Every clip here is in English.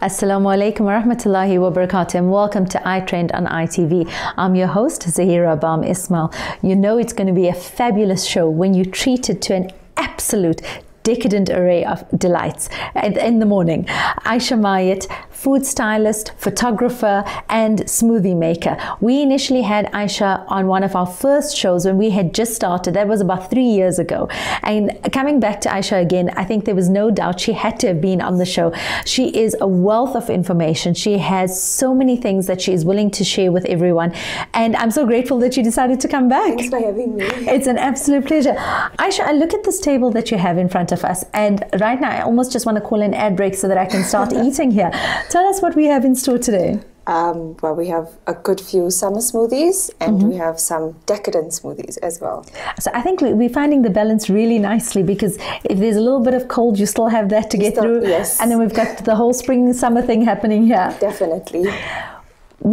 Assalamu alaikum wa rahmatullahi wa barakatuh, and welcome to iTREND on ITV. I'm your host, Zaheerah Bham Ismail. You know it's going to be a fabulous show when you treat it to an absolute decadent array of delights in the morning. Ayesha Mayet, food stylist, photographer, and smoothie maker. We initially had Ayesha on one of our first shows when we had just started. That was about 3 years ago. And coming back to Ayesha again, I think there was no doubt she had to have been on the show. She is a wealth of information. She has so many things that she is willing to share with everyone. And I'm so grateful that you decided to come back. Thanks for having me. It's an absolute pleasure. Ayesha, I look at this table that you have in front of us, and right now I almost just want to call an ad break so that I can start eating here. Tell us what we have in store today. Well, we have a good few summer smoothies, and we have some decadent smoothies as well. So I think we're finding the balance really nicely, because if there's a little bit of cold, you still have that to get through. Yes. And then we've got the whole spring summer thing happening here. Definitely.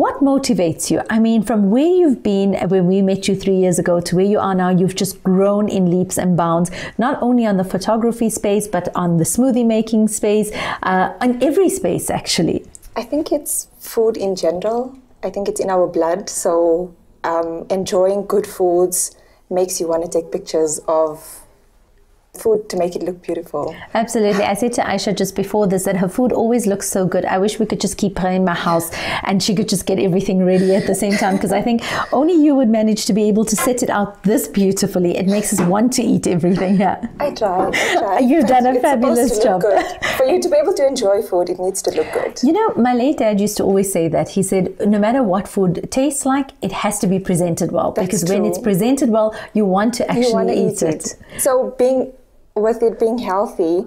What motivates you? I mean, from where you've been when we met you 3 years ago to where you are now, you've just grown in leaps and bounds, not only on the photography space, but on the smoothie making space, on every space actually. I think it's food in general. I think it's in our blood. So enjoying good foods makes you want to take pictures of food to make it look beautiful. Absolutely. I said to Ayesha just before this that her food always looks so good. I wish we could just keep her in my house and she could just get everything ready at the same time, because I think only you would manage to be able to set it out this beautifully. It makes us want to eat everything here. I try. You've done a fabulous job. Good. For you to be able to enjoy food, it needs to look good. You know, my late dad used to always say that. He said, no matter what food tastes like, it has to be presented well. That's because true. when it's presented well, you want to actually eat it. So with it being healthy,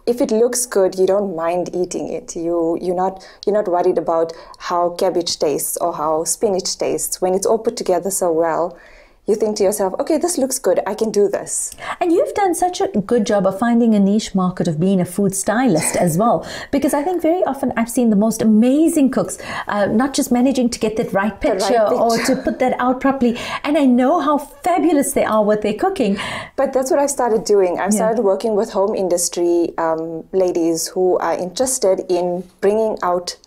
if it looks good, you don't mind eating it. You're not worried about how cabbage tastes or how spinach tastes. When it's all put together so well, you think to yourself, okay, this looks good, I can do this. And you've done such a good job of finding a niche market of being a food stylist as well. Because I think very often I've seen the most amazing cooks, not just managing to get that right picture or to put that out properly. And I know how fabulous they are with their cooking. But that's what I started doing. I started working with home industry ladies who are interested in bringing out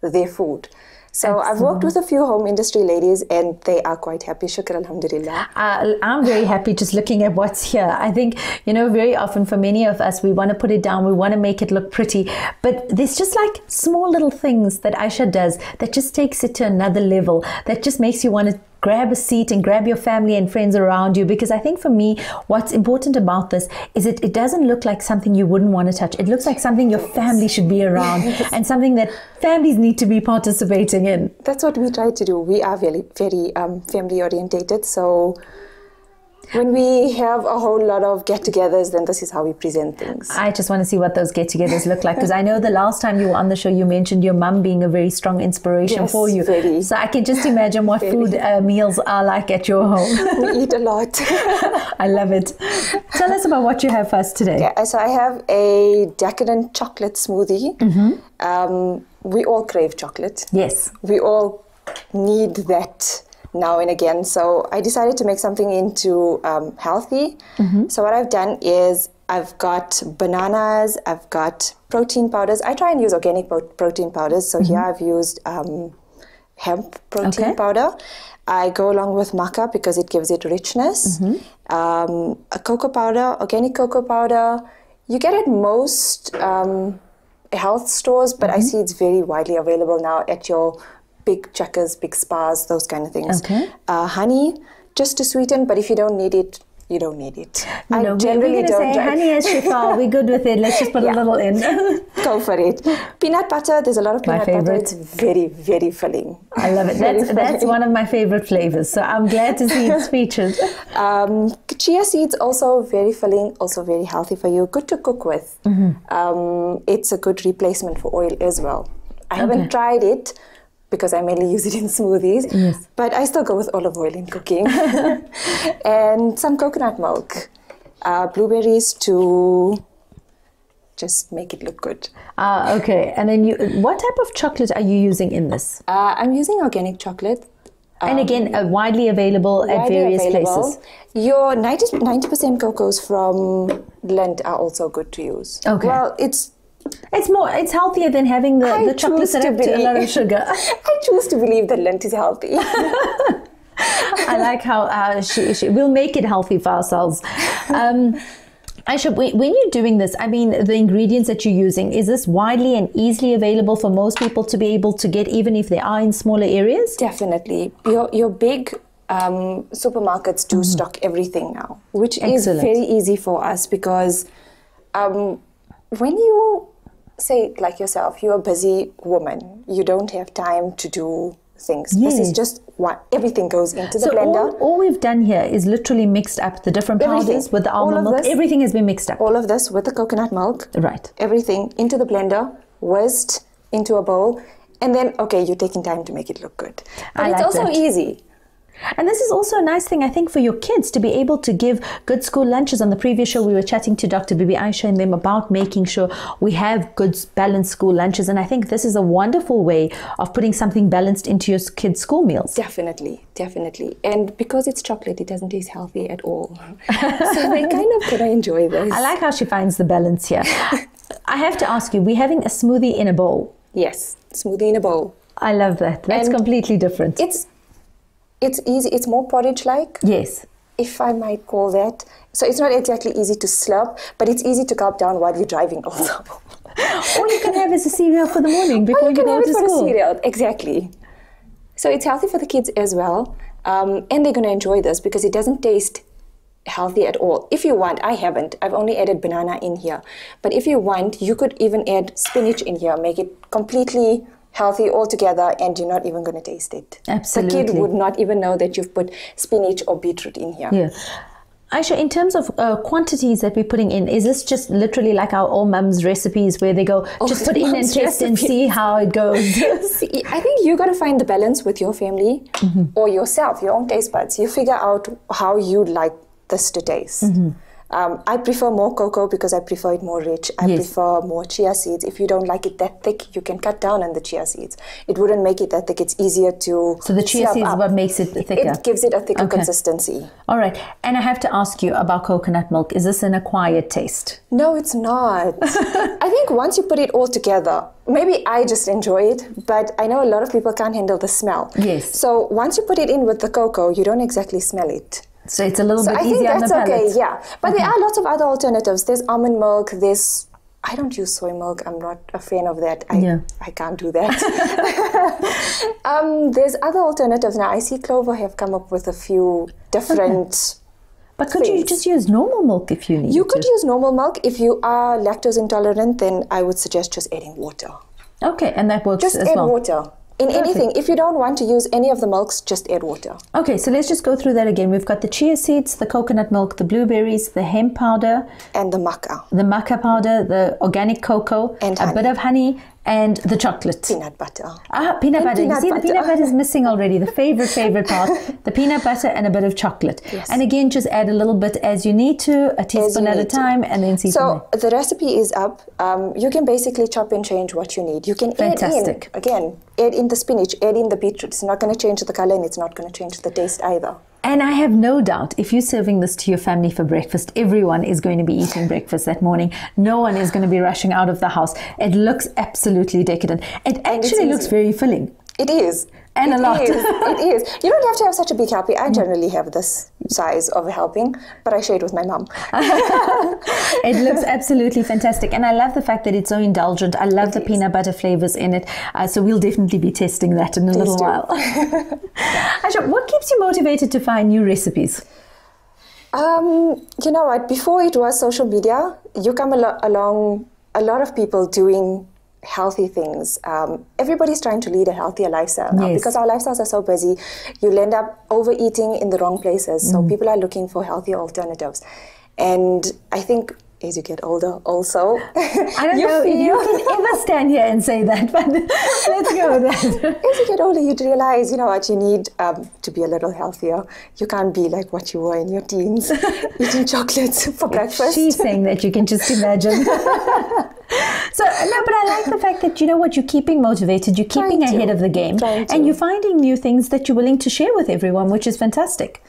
their food. So I've worked with a few home industry ladies and they are quite happy. Shukr alhamdulillah. I'm very happy just looking at what's here. I think, you know, very often for many of us, we want to put it down, we want to make it look pretty. But there's just like small little things that Ayesha does that just takes it to another level, that just makes you want to grab a seat and grab your family and friends around you. Because I think for me, what's important about this is it doesn't look like something you wouldn't want to touch. It looks like something your family should be around and something that families need to be participating in. That's what we try to do. We are very, very family orientated. So when we have a whole lot of get-togethers, then this is how we present things. I just want to see what those get-togethers look like, because I know the last time you were on the show, you mentioned your mum being a very strong inspiration for you. Very. So I can just imagine what food meals are like at your home. We eat a lot. I love it. Tell us about what you have for us today. Yeah, so I have a decadent chocolate smoothie. We all crave chocolate. Yes. We all need that now and again. So I decided to make something into healthy. So what I've done is I've got bananas, I've got protein powders. I try and use organic protein powders. So here I've used hemp protein powder. I go along with maca because it gives it richness. A cocoa powder, organic cocoa powder. You get it most health stores, but I see it's very widely available now at your big checkers, big spas, those kind of things. Honey, just to sweeten, but if you don't need it, you don't need it. No, we're going to say honey as shifa. We're good with it. Let's just put a little in. Go for it. Peanut butter, there's a lot of peanut butter. It's very, very filling. I love it. That's one of my favorite flavors. So I'm glad to see it's featured. Chia seeds, also very filling, also very healthy for you. Good to cook with. It's a good replacement for oil as well. I haven't tried it, because I mainly use it in smoothies, but I still go with olive oil in cooking. And some coconut milk, blueberries to just make it look good. Okay. And then what type of chocolate are you using in this? I'm using organic chocolate. And again, widely available at various places. Your 90% cocos from Blend are also good to use. Okay. Well, it's It's healthier than having the chocolate that have a lot of sugar. I choose to believe that Lint is healthy. I like how we'll make it healthy for ourselves. Ayesha, when you're doing this, I mean, the ingredients that you're using, is this widely and easily available for most people to be able to get, even if they are in smaller areas? Definitely. Your big supermarkets do stock everything now, which is very easy for us because when you say, like yourself, you're a busy woman, you don't have time to do things. Yes. This is just everything goes into the blender. All we've done here is literally mixed up the different powders with the almond milk. Everything has been mixed up. All of this with the coconut milk. Right. Everything into the blender, whisked into a bowl, and then, okay, you're taking time to make it look good. But it's also easy. And this is also a nice thing, I think, for your kids to be able to give good school lunches. On the previous show, we were chatting to Dr. Bibi Ayesha and them about making sure we have good balanced school lunches. And I think this is a wonderful way of putting something balanced into your kids' school meals. Definitely, definitely. And because it's chocolate, it doesn't taste healthy at all. So they kind of gonna enjoy this. I like how she finds the balance here. I have to ask you, we're having a smoothie in a bowl. Yes, smoothie in a bowl. I love that. That's completely different. It's easy. It's more porridge-like. Yes. If I might call that. So it's not exactly easy to slurp, but it's easy to gulp down while you're driving also. All you can have is a cereal for the morning before you go to school. A cereal. Exactly. So it's healthy for the kids as well. And they're going to enjoy this because it doesn't taste healthy at all. If you want, I haven't. I've only added banana in here. But if you want, you could even add spinach in here, make it completely healthy altogether, and you're not even going to taste it. Absolutely. The kid would not even know that you've put spinach or beetroot in here. Yeah. Ayesha, in terms of quantities that we're putting in, is this just literally like our old mums recipes where they go, just put in and test and see how it goes? See, I think you got to find the balance with your family or yourself, your own taste buds. You figure out how you'd like this to taste. I prefer more cocoa because I prefer it more rich. I prefer more chia seeds. If you don't like it that thick, you can cut down on the chia seeds. It wouldn't make it that thick. It's easier to So the chia seeds is what makes it thicker? It gives it a thicker consistency. All right. And I have to ask you about coconut milk. Is this an acquired taste? No, it's not. I think once you put it all together, maybe I just enjoy it, but I know a lot of people can't handle the smell. Yes. So once you put it in with the cocoa, you don't exactly smell it. So it's a little bit easier on the palate. Okay, yeah. But there are lots of other alternatives. There's almond milk, I don't use soy milk. I'm not a fan of that. I can't do that. There's other alternatives now. I see Clover have come up with a few different But could you just use normal milk if you need You could use normal milk. If you are lactose intolerant, then I would suggest just adding water. Okay, and that works as well. Just add water. In anything, if you don't want to use any of the milks, just add water. Okay, so let's just go through that again. We've got the chia seeds, the coconut milk, the blueberries, the hemp powder. And the maca. The maca powder, the organic cocoa. And a bit of honey. And the chocolate. Peanut butter. Peanut butter. You see, the peanut butter is missing already. The favorite part. The peanut butter and a bit of chocolate. Yes. And again, just add a little bit as you need to, a teaspoon at a time, and then see. So the recipe is up. You can basically chop and change what you need. You can add in the spinach, add in the beetroot. It's not going to change the color and it's not going to change the taste either. And I have no doubt, if you're serving this to your family for breakfast, everyone is going to be eating breakfast that morning. No one is going to be rushing out of the house. It looks absolutely decadent. It actually looks very filling. It is. And a lot. It is. You don't have to have such a big helping. I generally have this size of a helping, but I share it with my mom. It looks absolutely fantastic. And I love the fact that it's so indulgent. I love the peanut butter flavors in it. So we'll definitely be testing that in a little while. Ayesha, what keeps you motivated to find new recipes? You know what? Before it was social media, you come along a lot of people doing healthy things. Everybody's trying to lead a healthier lifestyle now because our lifestyles are so busy. You'll end up overeating in the wrong places. So people are looking for healthier alternatives. And I think as you get older also, I don't know if you can ever stand here and say that, but let's go with that. As you get older, you'd realize, you know what, you need to be a little healthier. You can't be like what you were in your teens, eating chocolates for breakfast. She's saying that, you can just imagine. So, no, but I like the fact that, you know what, you're keeping motivated, you're keeping ahead of the game, and you're finding new things that you're willing to share with everyone, which is fantastic.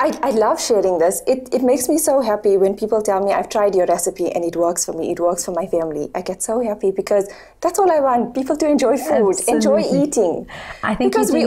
I love sharing this. It makes me so happy when people tell me, I've tried your recipe and it works for me, it works for my family. I get so happy because that's all I want, people to enjoy food, enjoy eating. I think because we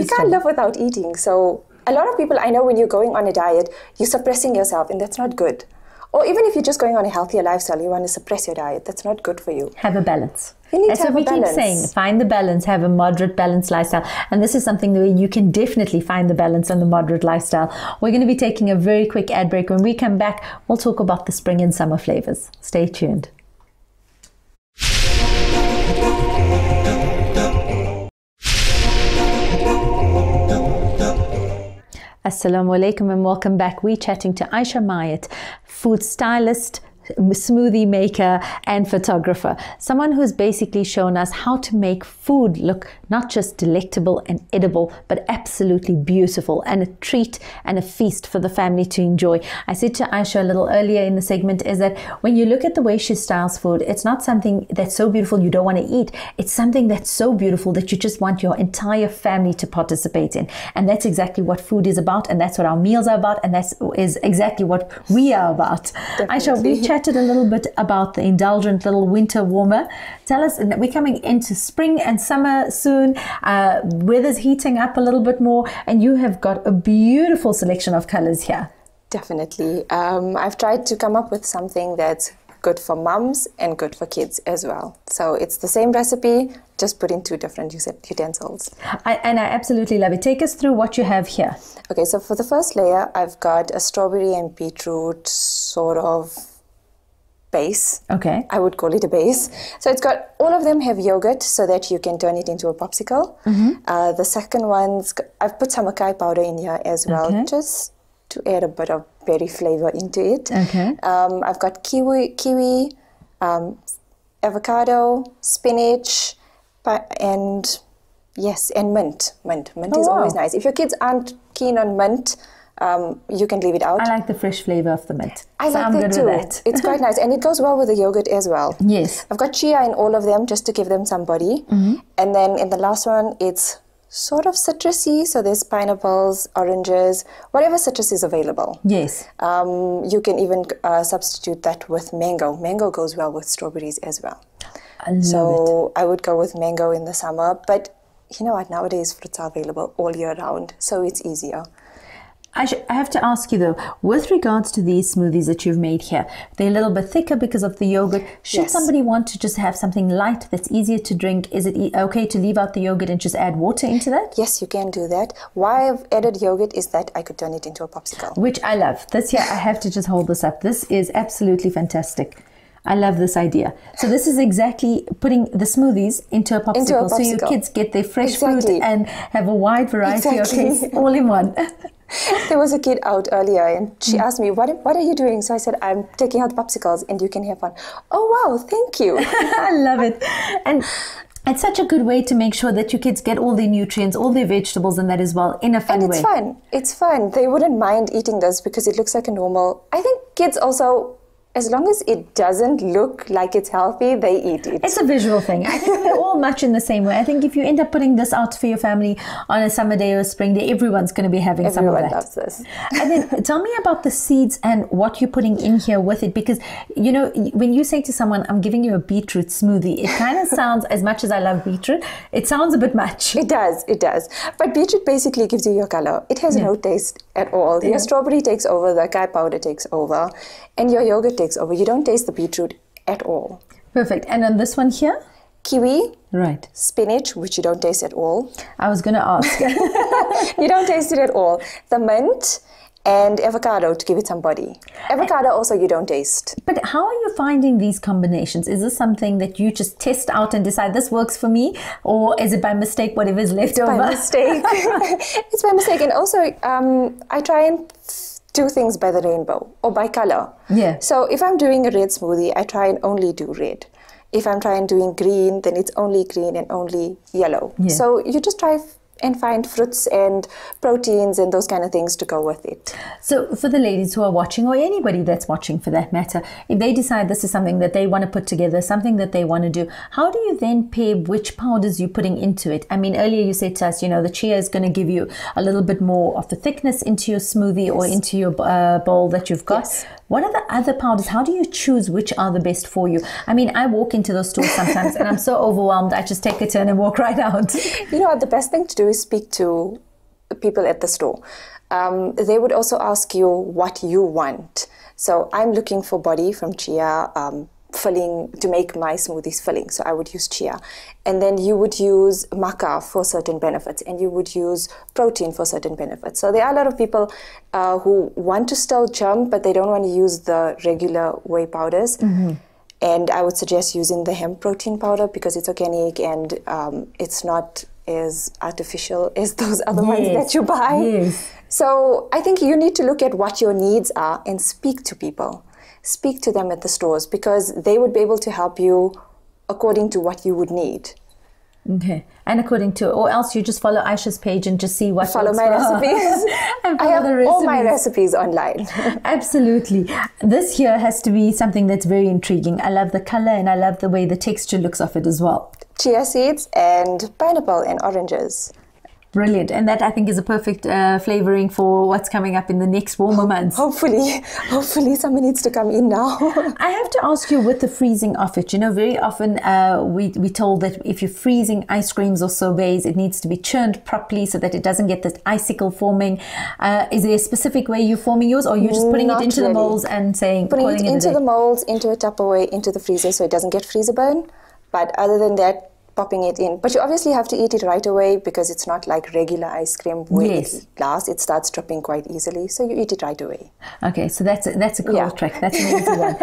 can't live without eating. So a lot of people, I know when you're going on a diet, you're suppressing yourself and that's not good. Or even if you're just going on a healthier lifestyle, you want to suppress your diet, that's not good for you. Have a balance. You need That's to have what we a balance. keep saying. Find the balance, have a moderate, balanced lifestyle. And this is something where you can definitely find the balance and the moderate lifestyle. We're going to be taking a very quick ad break. When we come back, we'll talk about the spring and summer flavors. Stay tuned. Assalamu alaikum and welcome back. We're chatting to Ayesha Mayet, food stylist, smoothie maker and photographer, someone who's basically shown us how to make food look not just delectable and edible, but absolutely beautiful and a treat and a feast for the family to enjoy. I said to Ayesha a little earlier in the segment is that when you look at the way she styles food, it's not something that's so beautiful you don't want to eat. It's something that's so beautiful that you just want your entire family to participate in. And that's exactly what food is about, and that's what our meals are about, and that is exactly what we are about. Definitely. Ayesha, we chatted a little bit about the indulgent little winter warmer. Tell us, we're coming into spring and summer soon. Weather's heating up a little bit more, and you have got a beautiful selection of colors here. Definitely. I've tried to come up with something that's good for mums and good for kids as well. So it's the same recipe, just put in 2 different utensils. I absolutely love it. Take us through what you have here. Okay, so for the first layer, I've got a strawberry and beetroot sort of base. Okay. I would call it a base. So it's got, all of them have yogurt so that you can turn it into a popsicle. The second one's, I've put some acai powder in here as well, just to add a bit of berry flavor into it. Okay. I've got kiwi, avocado, spinach, and yes, and mint. Mint is always nice. If your kids aren't keen on mint, you can leave it out. I like the fresh flavor of the mint. I like that too. It's quite nice, and it goes well with the yogurt as well. Yes. I've got chia in all of them just to give them some body. And then in the last one, it's sort of citrusy. So there's pineapples, oranges, whatever citrus is available. Yes. You can even substitute that with mango. Mango goes well with strawberries as well. I love it. I would go with mango in the summer, but you know what? Nowadays fruits are available all year round, so it's easier. I have to ask you though, with regards to these smoothies that you've made here, they're a little bit thicker because of the yogurt. Should somebody want to just have something light that's easier to drink, is it okay to leave out the yogurt and just add water into that? Yes, you can do that. Why I've added yogurt is that I could turn it into a popsicle. Which I love. This here, I have to just hold this up. This is absolutely fantastic. I love this idea. So this is exactly putting the smoothies into a popsicle. So your kids get their fresh fruit and have a wide variety of things all in one. There was a kid out earlier and she asked me, what are you doing? So I said, I'm taking out popsicles and you can have one. Oh, wow, thank you. I love it. And it's such a good way to make sure that your kids get all their nutrients, all their vegetables and that as well in a fun way. And it's fun. It's fun. They wouldn't mind eating this because it looks like a normal. I think kids also, as long as it doesn't look like it's healthy, they eat it. It's a visual thing. I think we're all much in the same way. I think if you end up putting this out for your family on a summer day or a spring day, everyone's going to be having some of that. Everyone loves this. And then tell me about the seeds and what you're putting in here with it. Because, you know, when you say to someone, I'm giving you a beetroot smoothie, it kind of sounds, as much as I love beetroot, it sounds a bit much. It does. But beetroot basically gives you your color. It has no taste at all. Your strawberry takes over, the acai powder takes over, and your yogurt takes over. You don't taste the beetroot at all. Perfect. And on this one here? Kiwi. Right. Spinach, which you don't taste at all. I was going to ask. You don't taste it at all. The mint and avocado to give it some body. Avocado also you don't taste. But how are you finding these combinations? Is this something that you just test out and decide this works for me? Or is it by mistake whatever is left over? By mistake. It's by mistake. And also I try and do things by the rainbow or by color. Yeah. So if I'm doing a red smoothie, I try and only do red. If I'm trying doing green, then it's only green and only yellow. Yeah. So you just try and find fruits and proteins and those kind of things to go with it. So for the ladies who are watching, or anybody that's watching for that matter, if they decide this is something that they want to put together, something that they want to do, how do you then pair which powders you're putting into it? I mean, earlier you said to us, you know, the chia is going to give you a little bit more of the thickness into your smoothie or into your bowl that you've got. Yes. What are the other powders? How do you choose which are the best for you? I mean, I walk into those stores sometimes and I'm so overwhelmed, I just take a turn and walk right out. You know what, the best thing to do is speak to people at the store. They would also ask you what you want. So I'm looking for body from chia, filling to make my smoothies filling. So I would use chia. And then you would use maca for certain benefits, and you would use protein for certain benefits. So there are a lot of people who want to still jump, but they don't want to use the regular whey powders. And I would suggest using the hemp protein powder because it's organic and it's not as artificial as those other ones that you buy. So I think you need to look at what your needs are and speak to people. Speak to them at the stores because they would be able to help you according to what you would need. Okay, and according to, or else you just follow Ayesha's page and just see what follow my recipes. And I have all my recipes online. Absolutely. This here has to be something that's very intriguing. I love the color and I love the way the texture looks of it as well. Chia seeds and pineapple and oranges. Brilliant. And that I think is a perfect flavoring for what's coming up in the next warmer months. Hopefully someone needs to come in now. I have to ask you with the freezing of it, you know, very often we're told that if you're freezing ice creams or sorbets, it needs to be churned properly so that it doesn't get this icicle forming. Is there a specific way you're forming yours, or are you just putting it into the molds and saying, putting it into the molds, into a Tupperware, into the freezer so it doesn't get freezer burn. But other than that, popping it in. But you obviously have to eat it right away because it's not like regular ice cream where it lasts. It starts dropping quite easily. So you eat it right away. Okay, so that's a cool trick. That's an easy one.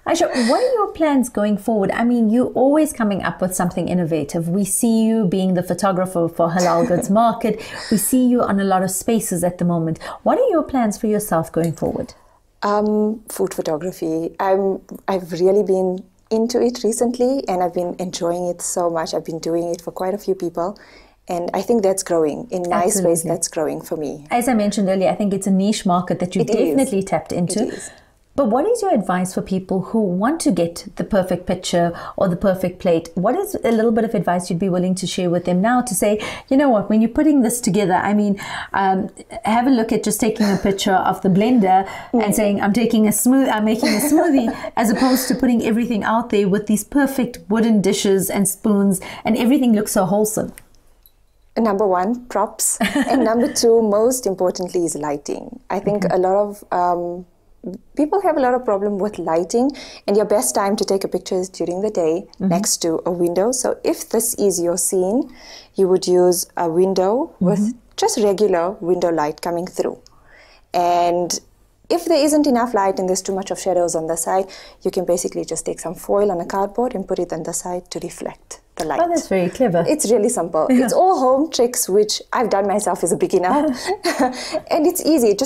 Ayesha, what are your plans going forward? I mean, you're always coming up with something innovative. We see you being the photographer for Halal Goods Market. We see you on a lot of spaces at the moment. What are your plans for yourself going forward? Food photography. I've really been into it recently and I've been enjoying it so much. I've been doing it for quite a few people and I think that's growing. In my space, that's growing for me. As I mentioned earlier, I think it's a niche market that you've definitely tapped into. It is. But what is your advice for people who want to get the perfect picture or the perfect plate? What is a little bit of advice you'd be willing to share with them now to say, you know what, when you're putting this together, I mean, have a look at just taking a picture of the blender and saying, I'm making a smoothie, as opposed to putting everything out there with these perfect wooden dishes and spoons and everything looks so wholesome. Number one, props. And number two, most importantly, is lighting. I think a lot of people have a lot of problem with lighting, and your best time to take a picture is during the day next to a window. So if this is your scene, you would use a window with just regular window light coming through. And if there isn't enough light and there's too much of shadows on the side, you can basically just take some foil on a cardboard and put it on the side to reflect the light. Oh, that's very clever. It's really simple. It's all home tricks, which I've done myself as a beginner. And it's easy.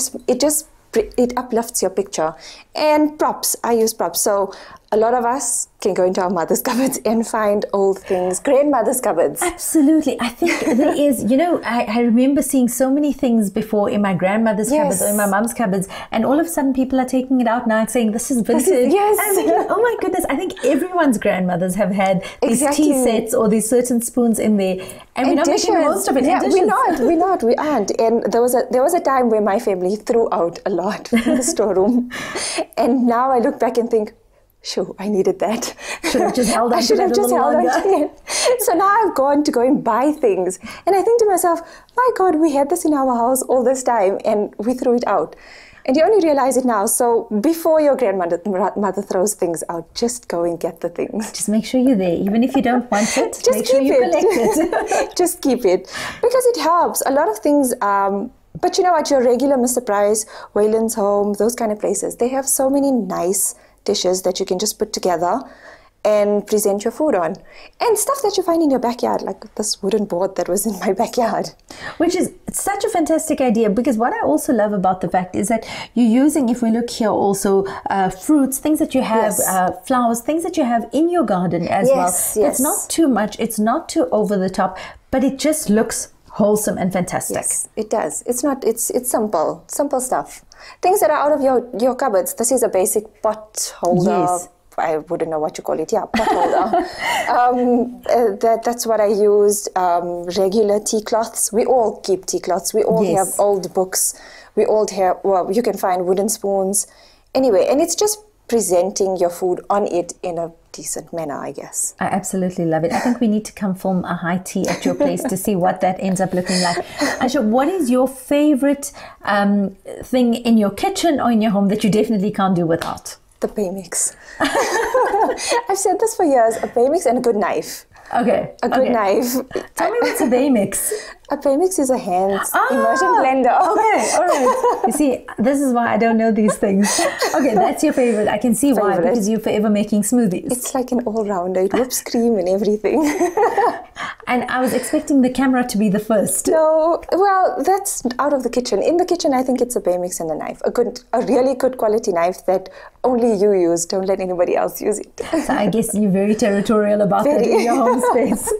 It uplifts your picture. And props, I use props. So a lot of us can go into our mother's cupboards and find old things, grandmother's cupboards. Absolutely. I think there is, you know, I remember seeing so many things before in my grandmother's cupboards or in my mom's cupboards, and all of a sudden people are taking it out now and saying, this is vintage. Yes. I'm thinking, oh my goodness, I think everyone's grandmothers have had these tea sets or these certain spoons in there, and we're not making most of it. Yeah, we aren't. And there was a time where my family threw out a lot in the storeroom. And now I look back and think, sure, I needed that. Should have just held on to it. So now I've gone to go and buy things. And I think to myself, my God, we had this in our house all this time and we threw it out. And you only realize it now. So before your grandmother throws things out, just go and get the things. Just make sure you're there. Even if you don't want it, just make sure you collect it. Just keep it. Because it helps. A lot of things... but you know what, your regular Mr. Price, Wayland's Home, those kind of places, they have so many nice dishes that you can just put together and present your food on. And stuff that you find in your backyard, like this wooden board that was in my backyard. Which is such a fantastic idea, because what I also love about the fact is that you're using, if we look here also, fruits, things that you have, flowers, things that you have in your garden as well. Yes. It's not too much, it's not too over the top, but it just looks wholesome and fantastic. Yes, it does. It's not. It's simple stuff. Things that are out of your cupboards. This is a basic pot holder. Yes. I wouldn't know what you call it. Yeah, pot holder. That's what I used. Regular tea cloths. We all keep tea cloths. We all have old books. We all have. Well, you can find wooden spoons. Anyway, and it's just presenting your food on it in a decent manner, I guess. I absolutely love it. I think we need to come film a high tea at your place to see what that ends up looking like. Ayesha, what is your favorite thing in your kitchen or in your home that you definitely can't do without? The pay mix. I've said this for years. A pay mix and a good knife. Okay. A good knife. Tell me what's a pay mix. A pay mix is a hand immersion blender. Okay, all right. You see, this is why I don't know these things. Okay, that's your favorite. I can see why, because you're forever making smoothies. It's like an all-rounder. It whips cream and everything. And I was expecting the camera to be the first. No, well, that's out of the kitchen. In the kitchen, I think it's a pay mix and a knife. A really good quality knife that only you use. Don't let anybody else use it. So I guess you're very territorial about that in your home space.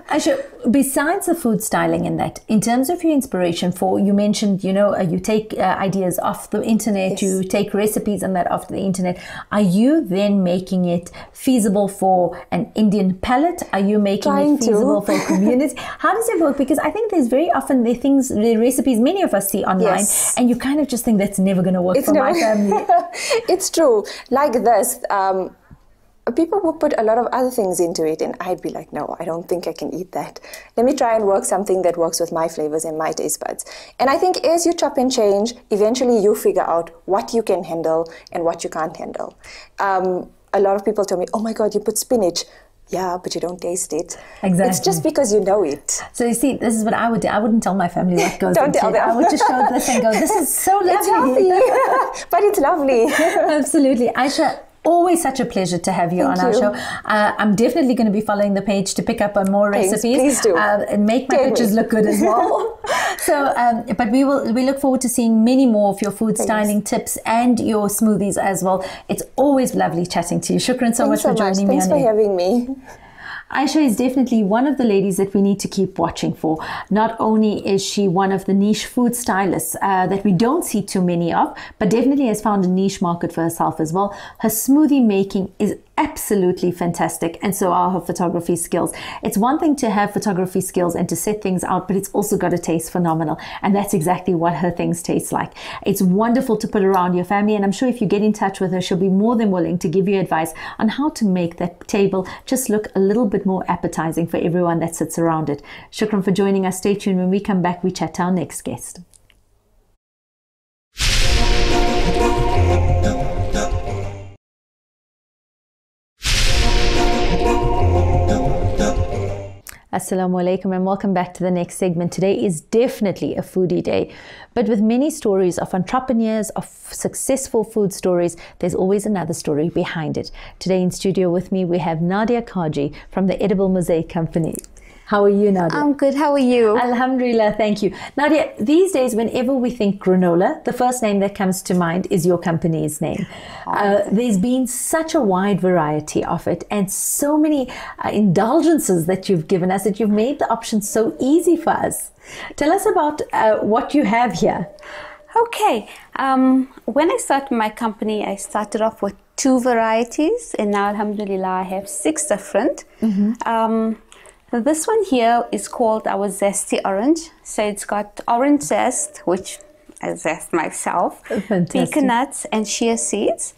Ayesha, besides the food styling and that, in terms of your inspiration for, you mentioned, you take ideas off the internet, you take recipes and that off the internet. Are you then making it feasible for an Indian palate? Are you making it feasible for communities? How does it work? Because I think there's very often the recipes many of us see online, and you kind of just think that's never going to work for my family. It's true. Like this, people will put a lot of other things into it, and I'd be like, no, I don't think I can eat that. Let me try and work something that works with my flavors and my taste buds. And I think as you chop and change, eventually you figure out what you can handle and what you can't handle. A lot of people tell me, oh my God, you put spinach. Yeah, but you don't taste it. Exactly. It's just because you know it. So you see, this is what I would do. I wouldn't tell my family what goes don't into tell it. them. I would just show this and go, this is so lovely. It's healthy, but it's lovely. Absolutely. Ayesha, always such a pleasure to have you on our show. I'm definitely going to be following the page to pick up on more recipes. Please do. And make my pictures look good as well. So, but we look forward to seeing many more of your food styling tips and your smoothies as well. It's always lovely chatting to you. Shukran so much for joining me. Thanks for having me. Ayesha is definitely one of the ladies that we need to keep watching for. Not only is she one of the niche food stylists that we don't see too many of, but definitely has found a niche market for herself as well. Her smoothie making is absolutely fantastic, and so are her photography skills. It's one thing to have photography skills and to set things out, but it's also got to taste phenomenal, and that's exactly what her things taste like. It's wonderful to put around your family, and I'm sure if you get in touch with her, she'll be more than willing to give you advice on how to make that table just look a little bit more appetizing for everyone that sits around it. Shukran for joining us. Stay tuned. When we come back, we chat to our next guest. Assalamu alaikum and welcome back to the next segment. Today is definitely a foodie day, but with many stories of entrepreneurs, of successful food stories, there's always another story behind it. Today in studio with me, we have Nadia Kajee from the Edible Mosaic company. How are you, Nadia? I'm good. How are you? Alhamdulillah, thank you. Nadia, these days, whenever we think granola, the first name that comes to mind is your company's name. There's been such a wide variety of it and so many indulgences that you've given us that you've made the options so easy for us. Tell us about what you have here. Okay. When I started my company, I started off with 2 varieties, and now, alhamdulillah, I have 6 different. This one here is called our zesty orange. So it's got orange zest, which I zest myself, pecan nuts and chia seeds.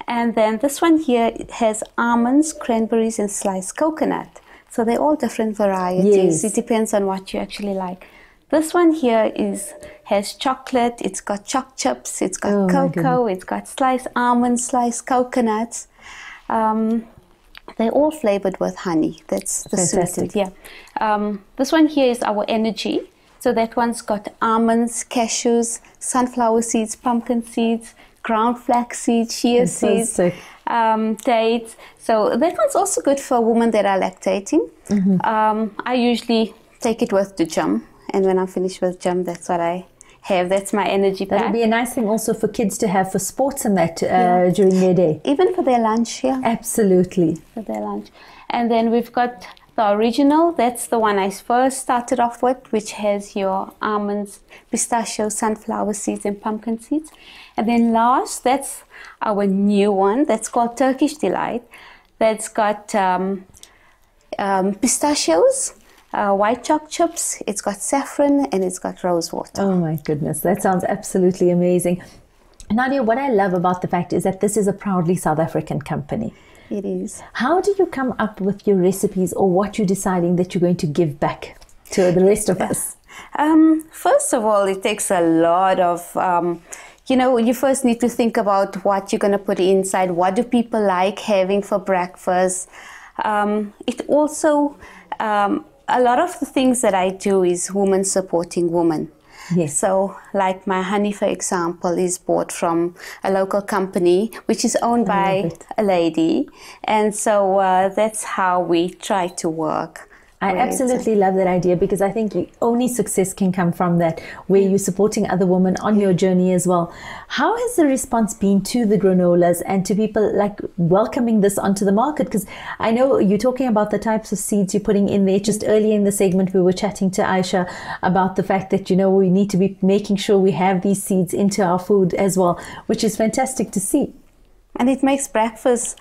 And then this one here has almonds, cranberries and sliced coconut. So they're all different varieties. It depends on what you actually like. This one here has chocolate, it's got choc chips, it's got cocoa, it's got sliced almonds, sliced coconuts. They're all flavored with honey. That's the sweetest. Yeah. This one here is our energy. So that one's got almonds, cashews, sunflower seeds, pumpkin seeds, ground flax seeds, chia seeds, dates. So that one's also good for women that are lactating. I usually take it with the gym, and when I'm finished with gym, that's what I have. That's my energy pack. That'll be a nice thing also for kids to have for sports and that during their day. Even for their lunch, yeah. Absolutely. For their lunch. And then we've got the The original, that's the one I first started off with, which has your almonds, pistachios, sunflower seeds, and pumpkin seeds. And then last, that's our new one. That's called Turkish Delight. That's got pistachios, white chocolate chips, it's got saffron, and it's got rose water. Oh my goodness, that sounds absolutely amazing. Nadia, what I love about the fact is that this is a proudly South African company. It is. How do you come up with your recipes, or what you're deciding that you're going to give back to the rest of us? First of all, it takes a lot of, you first need to think about what you're going to put inside. What do people like having for breakfast? It also, a lot of the things that I do is women supporting women. Yes. So, like my honey, for example, is bought from a local company, which is owned by a lady. And so that's how we try to work. I absolutely love that idea, because I think only success can come from that, where you're supporting other women on your journey as well. How has the response been to the granolas and to people like welcoming this onto the market? Because I know you're talking about the types of seeds you're putting in there. Just earlier in the segment, we were chatting to Ayesha about the fact that, we need to be making sure we have these seeds into our food as well, which is fantastic to see. And it makes breakfast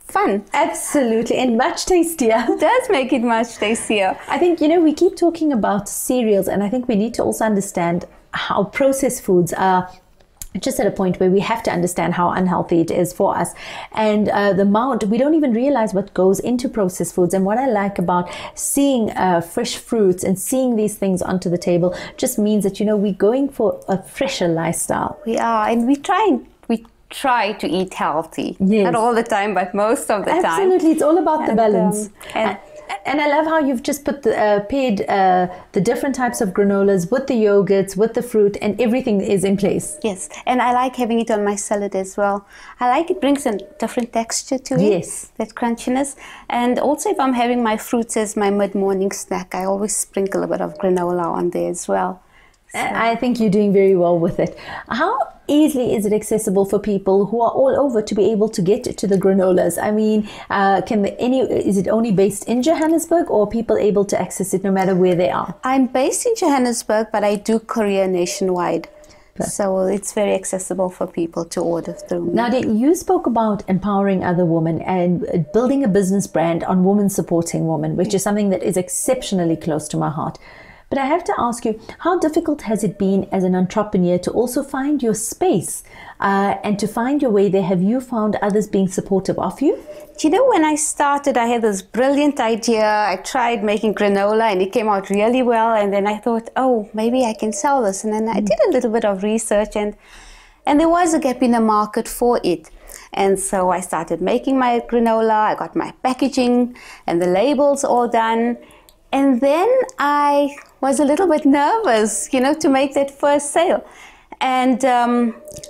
fun. Absolutely, and much tastier. It does make it much tastier. I think, we keep talking about cereals, and I think we need to also understand how processed foods are just at a point where we have to understand how unhealthy it is for us. And the amount, we don't even realize what goes into processed foods. And what I like about seeing fresh fruits and seeing these things onto the table just means that, we're going for a fresher lifestyle. We are, and we try to eat healthy. Yes. Not all the time, but most of the time. Absolutely, it's all about the balance. And I love how you've just put paired the different types of granolas with the yogurts, with the fruit, and everything is in place. Yes, and I like having it on my salad as well. I like it brings a different texture to it. Yes. That crunchiness. And also if I'm having my fruits as my mid-morning snack, I always sprinkle a bit of granola on there as well. So. I think you're doing very well with it. How easily is it accessible for people who are all over to be able to get to the granolas? I mean, is it only based in Johannesburg, or are people able to access it no matter where they are? I'm based in Johannesburg, but I do courier nationwide. So it's very accessible for people to order through. Nadia, you spoke about empowering other women and building a business brand on women supporting women, which is something that is exceptionally close to my heart. But I have to ask you, how difficult has it been as an entrepreneur to also find your space and to find your way there? Have you found others being supportive of you? When I started, I had this brilliant idea. I tried making granola and it came out really well. And then I thought, oh, maybe I can sell this. And then I did a little bit of research, and there was a gap in the market for it. And so I started making my granola. I got my packaging and the labels all done. And then I was a little bit nervous, to make that first sale. And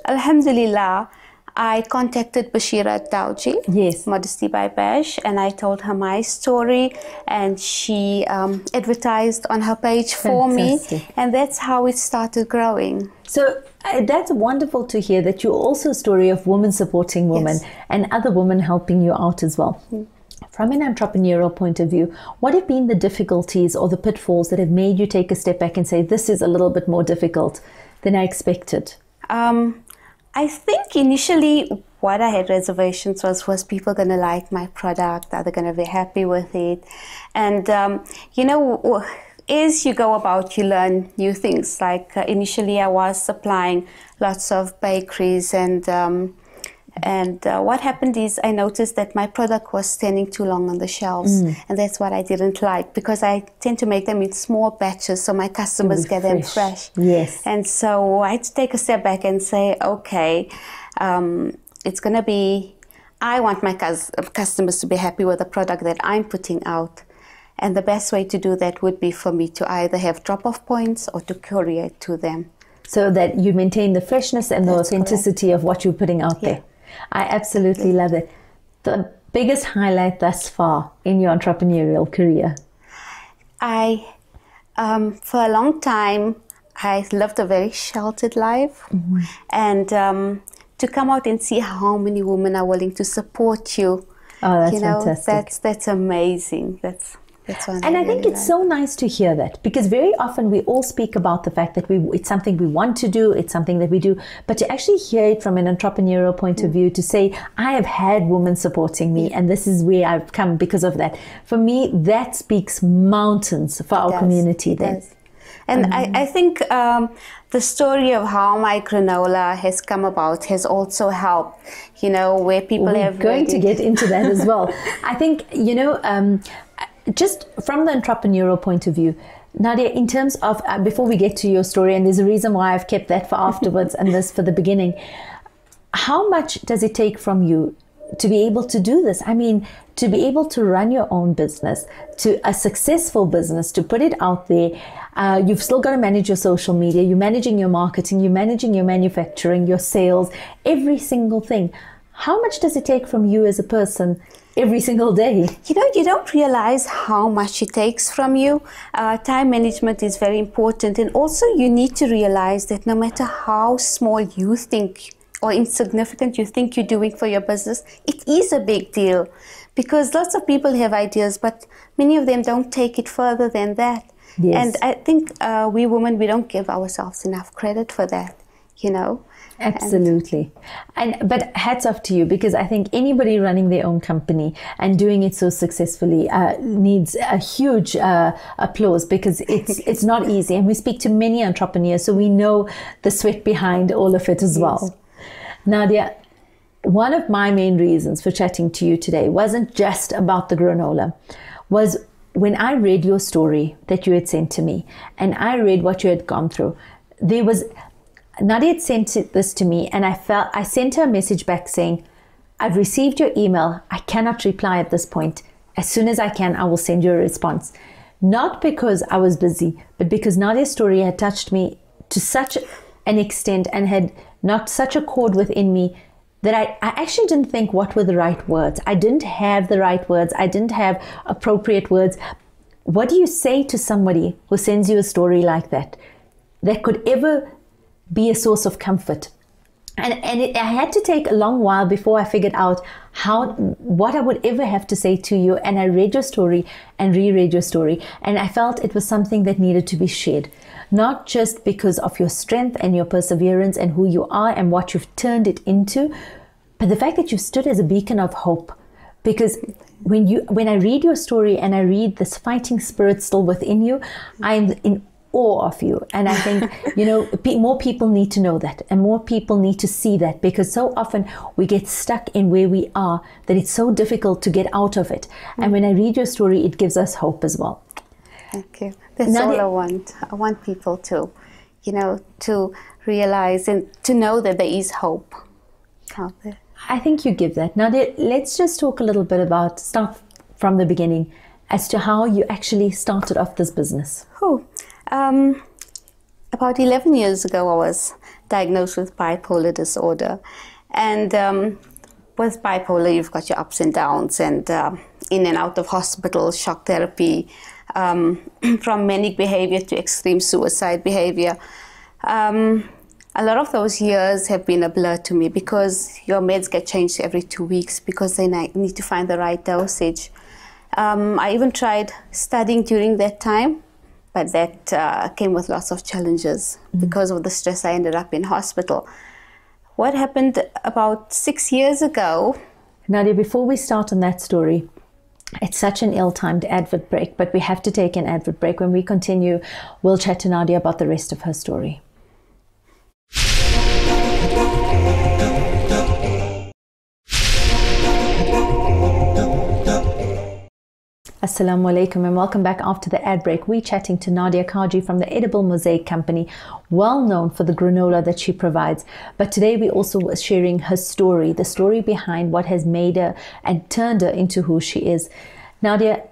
alhamdulillah, I contacted Zaheerah Kajee, yes, Modesty by Bash, and I told her my story, and she advertised on her page for me, and that's how it started growing. So that's wonderful to hear that you're also a story of women supporting women, yes, and other women helping you out as well. From an entrepreneurial point of view, what have been the difficulties or the pitfalls that have made you take a step back and say, this is a little bit more difficult than I expected? I think initially what I had reservations was people going to like my product? Are they going to be happy with it? And, as you go about, you learn new things. Like initially I was supplying lots of bakeries, and what happened is I noticed that my product was standing too long on the shelves, and that's what I didn't like, because I tend to make them in small batches so my customers get them fresh. Yes. And so I had to take a step back and say, okay, it's going to be, I want my customers to be happy with the product that I'm putting out. And the best way to do that would be for me to either have drop-off points or to courier it to them. So that you maintain the freshness and the authenticity of what you're putting out there. I absolutely love it. The biggest highlight thus far in your entrepreneurial career? For a long time, I lived a very sheltered life. And to come out and see how many women are willing to support you Oh, that's fantastic. That's amazing. That's one. And I think it's so nice to hear that, because very often we all speak about the fact that it's something we want to do, it's something that we do, but to actually hear it from an entrepreneurial point of view, to say, I have had women supporting me and this is where I've come because of that. For me, that speaks mountains for our community then. And I think the story of how my granola has come about has also helped, where people have... We're going to get into that as well. I think, just from the entrepreneurial point of view, Nadia, in terms of, before we get to your story, and there's a reason why I've kept that for afterwards and this for the beginning, how much does it take from you to be able to do this? I mean, to be able to run your own business, to a successful business, to put it out there. You've still got to manage your social media, you're managing your marketing, you're managing your manufacturing, your sales, every single thing. How much does it take from you as a person every single day? You don't realize how much it takes from you. Time management is very important. And also you need to realize that no matter how small you think or insignificant you think you're doing for your business, it is a big deal. Because lots of people have ideas, but many of them don't take it further than that. Yes. And I think we women, we don't give ourselves enough credit for that, Absolutely. But hats off to you, because I think anybody running their own company and doing it so successfully needs a huge applause, because it's not easy. And we speak to many entrepreneurs, so we know the sweat behind all of it as well. Nadia, one of my main reasons for chatting to you today wasn't just about the granola, was when I read your story that you had sent to me, and I read what you had gone through. Nadia had sent this to me, and I sent her a message back saying, I've received your email. I cannot reply at this point. As soon as I can, I will send you a response. Not because I was busy, but because Nadia's story had touched me to such an extent and had knocked such a chord within me that I actually didn't think what were the right words. I didn't have the right words. I didn't have appropriate words. What do you say to somebody who sends you a story like that could ever be a source of comfort? And I had to take a long while before I figured out what I would ever have to say to you. And I read your story and reread your story, and I felt it was something that needed to be shared, not just because of your strength and your perseverance and who you are and what you've turned it into, but the fact that you've stood as a beacon of hope. Because when I read your story and I read this fighting spirit still within you, I'm in awe of you. And I think, more people need to know that, and more people need to see that, because so often we get stuck in where we are that it's so difficult to get out of it. And when I read your story, it gives us hope as well. Thank you. That's all I want. I want people to, to realize and to know that there is hope out there. I think you give that. Now, let's just talk a little bit start from the beginning as to how you actually started off this business. About 11 years ago, I was diagnosed with bipolar disorder. And with bipolar, you've got your ups and downs, and in and out of hospital, shock therapy, from manic behavior to extreme suicide behavior. A lot of those years have been a blur to me, because your meds get changed every 2 weeks because they need to find the right dosage. I even tried studying during that time, but that came with lots of challenges. Because of the stress, I ended up in hospital. What happened about 6 years ago? Nadia, before we start on that story, it's such an ill-timed advert break, but we have to take an advert break. When we continue, we'll chat to Nadia about the rest of her story. Assalamu alaikum and welcome back after the ad break. We're chatting to Nadia Kajee from the Edible Mosaic company, well known for the granola that she provides. But today we also are sharing her story, the story behind what has made her and turned her into who she is. Nadia,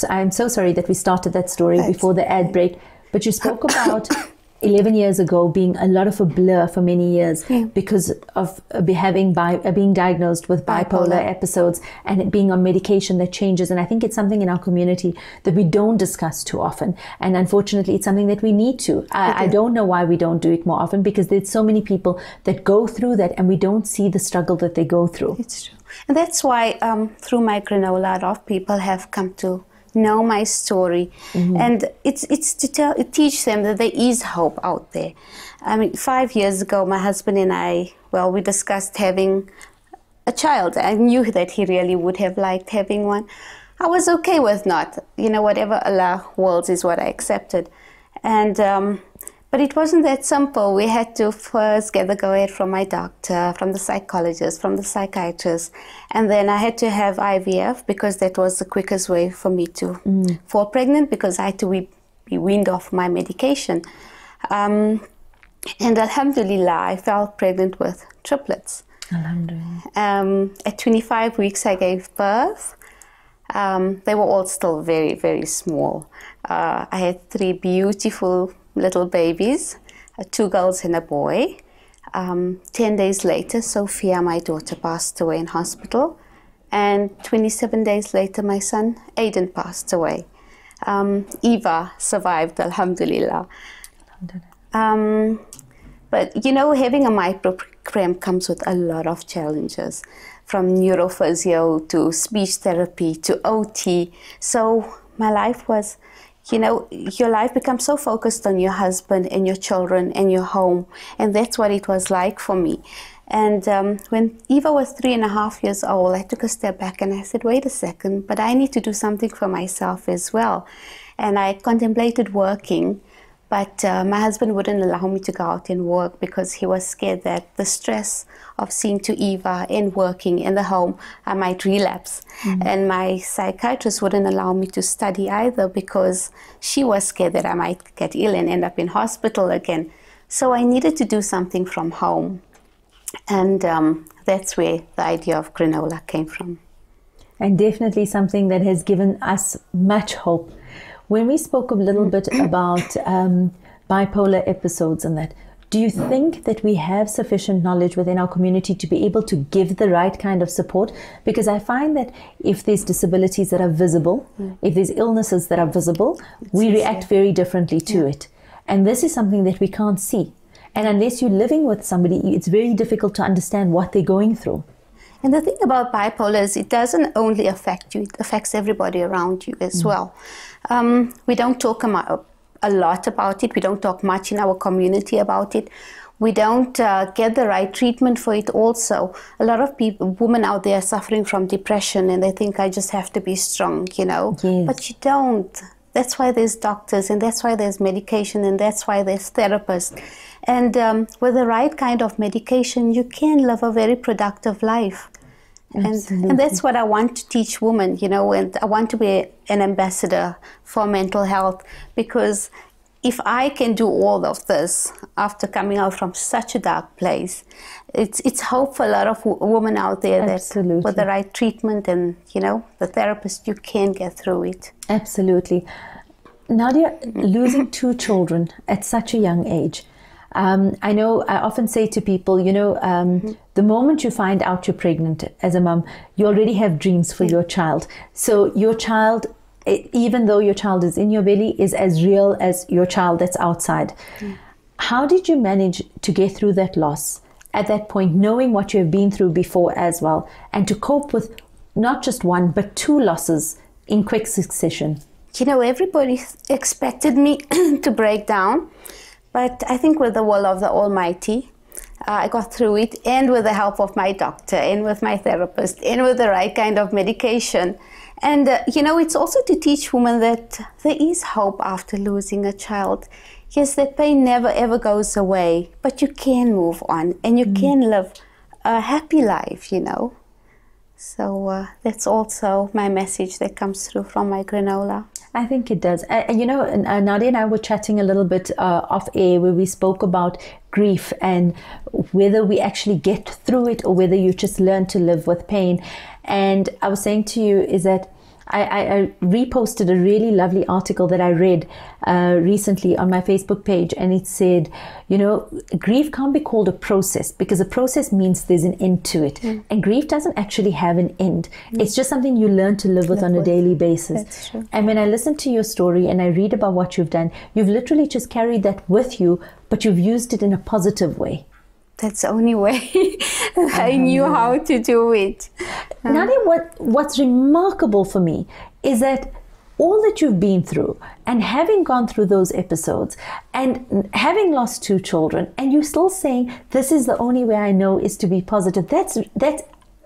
I'm so sorry that we started that story before the ad break, but you spoke about 11 years ago being a lot of a blur for many years because of being diagnosed with bipolar episodes and it being on medication that changes. And I think it's something in our community that we don't discuss too often. And unfortunately, it's something that we need to. I don't know why we don't do it more often, because there's so many people that go through that and we don't see the struggle that they go through. It's true. And that's why through my granola, a lot of people have come to know my story, and it's to teach them that there is hope out there. I mean, 5 years ago, my husband and I, we discussed having a child. I knew that he really would have liked having one. I was okay with not. Whatever Allah wills is what I accepted. And but it wasn't that simple. We had to first get the go-ahead from my doctor, from the psychologist, from the psychiatrist, and then I had to have IVF because that was the quickest way for me to fall pregnant, because I had to be weaned off my medication. And alhamdulillah, I fell pregnant with triplets. Alhamdulillah. At 25 weeks, I gave birth. They were all still very, very small. I had 3 beautiful little babies, 2 girls and a boy. 10 days later, Sophia, my daughter, passed away in hospital. And 27 days later, my son, Aiden, passed away. Eva survived, alhamdulillah. But, having a microcramp comes with a lot of challenges, from neurophysio to speech therapy to OT. So my life was, your life becomes so focused on your husband and your children and your home. And that's what it was like for me. And when Eva was 3.5 years old, I took a step back and I said, wait a second, but I need to do something for myself as well. And I contemplated working, but my husband wouldn't allow me to go out and work because he was scared that the stress of seeing to Eva and working in the home, I might relapse. And my psychiatrist wouldn't allow me to study either because she was scared that I might get ill and end up in hospital again. So I needed to do something from home. And that's where the idea of granola came from. And definitely something that has given us much hope. When we spoke a little bit about bipolar episodes and that, do you think that we have sufficient knowledge within our community to be able to give the right kind of support? Because I find that if there's disabilities that are visible, if there's illnesses that are visible, we react very differently to it. And this is something that we can't see. And unless you're living with somebody, it's very difficult to understand what they're going through. And the thing about bipolar is it doesn't only affect you, it affects everybody around you as well. We don't talk a lot about it. We don't talk much in our community about it. We don't get the right treatment for it also. A lot of women out there are suffering from depression and they think, I just have to be strong, Yes. But you don't. That's why there's doctors, and that's why there's medication, and that's why there's therapists. And with the right kind of medication, you can live a very productive life. And that's what I want to teach women, and I want to be an ambassador for mental health, because if I can do all of this after coming out from such a dark place, it's hope for a lot of women out there that with the right treatment and, the therapist, you can get through it. Absolutely. Nadia, losing 2 children at such a young age, I know I often say to people, the moment you find out you're pregnant as a mom, you already have dreams for your child. So your child, even though your child is in your belly, is as real as your child that's outside. How did you manage to get through that loss at that point, knowing what you have been through before as well, and to cope with not just 1, but 2 losses in quick succession? Everybody expected me to break down. But I think with the will of the Almighty, I got through it, and with the help of my doctor, and with my therapist, and with the right kind of medication. And, it's also to teach women that there is hope after losing a child. Yes, that pain never ever goes away, but you can move on, and you can live a happy life, So that's also my message that comes through from my granola. I think it does. Nadia and I were chatting a little bit off air where we spoke about grief and whether we actually get through it or whether you just learn to live with pain. And I was saying to you is that I reposted a really lovely article that I read recently on my Facebook page, and it said, grief can't be called a process because a process means there's an end to it. And grief doesn't actually have an end. It's just something you learn to live with on a daily basis. That's true. And when I listen to your story and I read about what you've done, you've literally just carried that with you, but you've used it in a positive way. That's the only way I knew how to do it. Nadia, what's remarkable for me is that all that you've been through, and having gone through those episodes and having lost 2 children, and you still saying this is the only way I know is to be positive. That's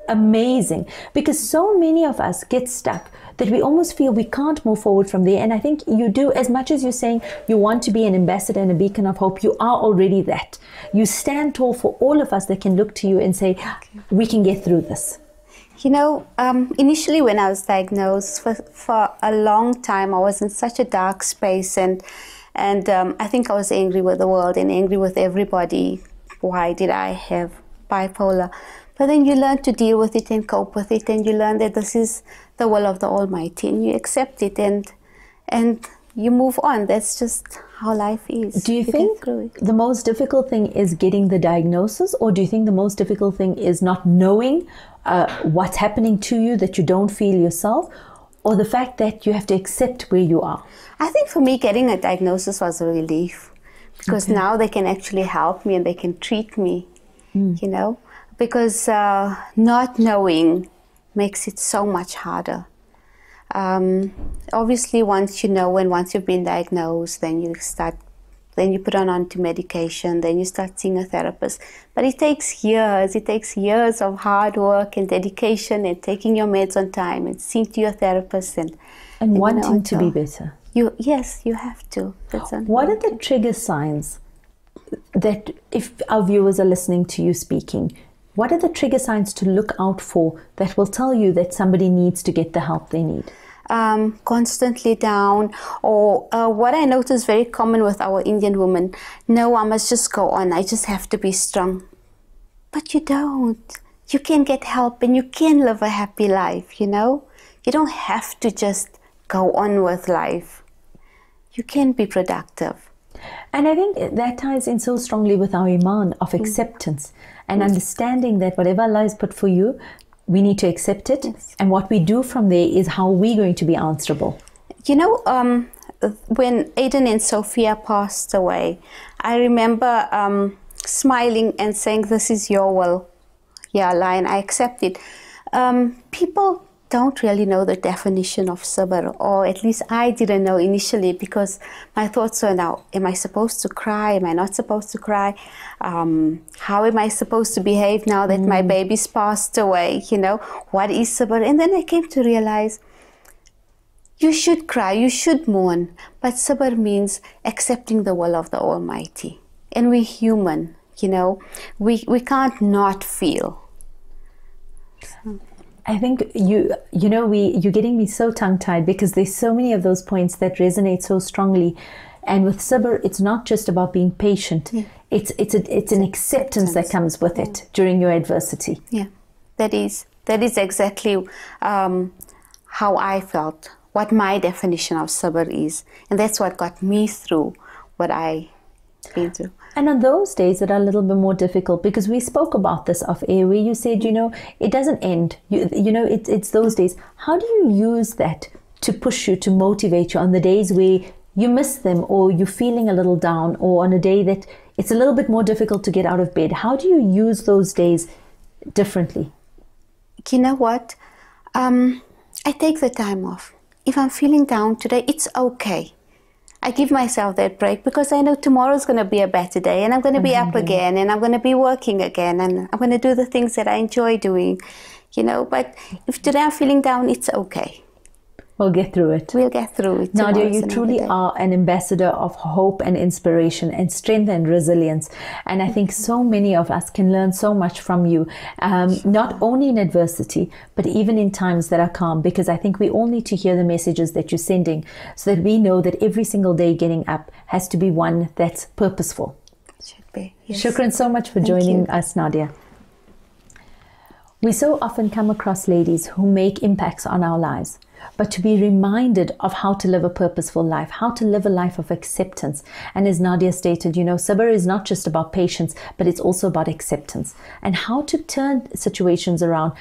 amazing, because so many of us get stuck that we almost feel we can't move forward from there. And I think you do, as much as you're saying you want to be an ambassador and a beacon of hope, you are already that. You stand tall for all of us that can look to you and say, we can get through this. Initially when I was diagnosed, for a long time I was in such a dark space, and I think I was angry with the world and angry with everybody. Why did I have bipolar? But then you learn to deal with it and cope with it, and you learn that this is the will of the Almighty, and you accept it, and you move on. That's just how life is. Do you think the most difficult thing is getting the diagnosis, or do you think the most difficult thing is not knowing what's happening to you that you don't feel yourself, or the fact that you have to accept where you are? I think for me, getting a diagnosis was a relief, because now they can actually help me and they can treat me, because not knowing makes it so much harder. Obviously, once you know and once you've been diagnosed, then you put on to medication, then you start seeing a therapist. But it takes years. It takes years of hard work and dedication and taking your meds on time and seeing to your therapist and wanting to be better. Yes, you have to. What are the trigger signs that, if our viewers are listening to you speaking, what are the trigger signs to look out for that will tell you that somebody needs to get the help they need? Constantly down, or what I notice very common with our Indian women, no, I must just go on, I just have to be strong. But you don't. You can get help and you can live a happy life, You don't have to just go on with life. You can be productive. And I think that ties in so strongly with our iman of acceptance and understanding that whatever Allah has put for you, we need to accept it. Yes. And what we do from there is how we're going to be answerable. When Aiden and Sophia passed away, I remember smiling and saying, this is your will, Ya Allah, and I accept it. People don't really know the definition of sabr, or at least I didn't know initially, because my thoughts were, now, am I supposed to cry? Am I not supposed to cry? How am I supposed to behave now that my baby's passed away? What is sabr? And then I came to realize, you should cry, you should mourn, but sabr means accepting the will of the Almighty. And we're human, we can't not feel. I think you're getting me so tongue-tied, because there's so many of those points that resonate so strongly. And with sabr, it's not just about being patient. Yeah. It's an acceptance that comes with it during your adversity. Yeah, that is exactly how I felt, what my definition of sabr is. And that's what got me through what I been through. And on those days that are a little bit more difficult, because we spoke about this off air, where you said, it doesn't end. It's those days. How do you use that to push you, to motivate you on the days where you miss them, or you're feeling a little down, or on a day that it's a little bit more difficult to get out of bed? How do you use those days differently? You know what? I take the time off. If I'm feeling down today, it's okay. I give myself that break, because I know tomorrow's going to be a better day, and I'm going to be up again, and I'm going to be working again, and I'm going to do the things that I enjoy doing, But if today I'm feeling down, it's okay. We'll get through it. We'll get through it. Nadia, you truly are an ambassador of hope and inspiration and strength and resilience. And I think so many of us can learn so much from you, not only in adversity, but even in times that are calm, because I think we all need to hear the messages that you're sending, so that we know that every single day getting up has to be one that's purposeful. It should be. Yes. Shukran so much for joining us, Nadia. We so often come across ladies who make impacts on our lives, but to be reminded of how to live a purposeful life, how to live a life of acceptance. And as Nadia stated, sabr is not just about patience, but it's also about acceptance and how to turn situations around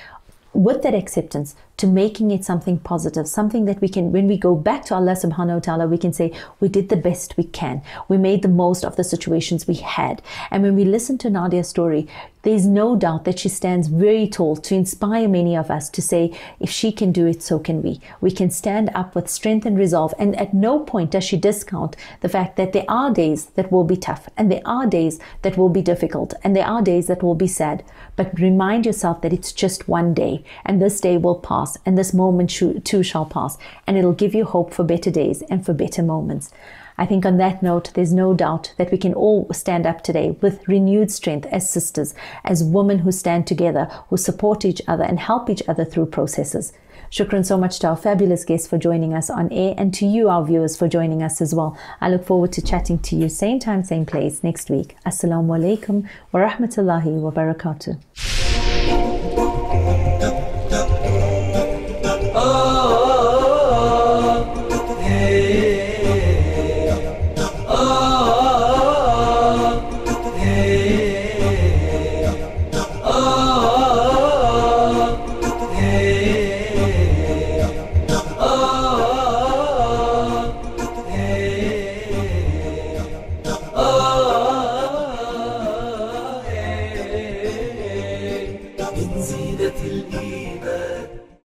with that acceptance to making it something positive, something that we can, when we go back to Allah subhanahu wa ta'ala, we can say, we did the best we can. We made the most of the situations we had. And when we listen to Nadia's story, there's no doubt that she stands very tall to inspire many of us to say, if she can do it, so can we. We can stand up with strength and resolve. And at no point does she discount the fact that there are days that will be tough, and there are days that will be difficult, and there are days that will be sad. But remind yourself that it's just one day, and this day will pass, and this moment too shall pass, and it'll give you hope for better days and for better moments. I think on that note, there's no doubt that we can all stand up today with renewed strength as sisters, as women who stand together, who support each other and help each other through processes. Shukran so much to our fabulous guests for joining us on air, and to you, our viewers, for joining us as well. I look forward to chatting to you same time, same place next week. Assalamu alaikum wa rahmatullahi wa barakatuh.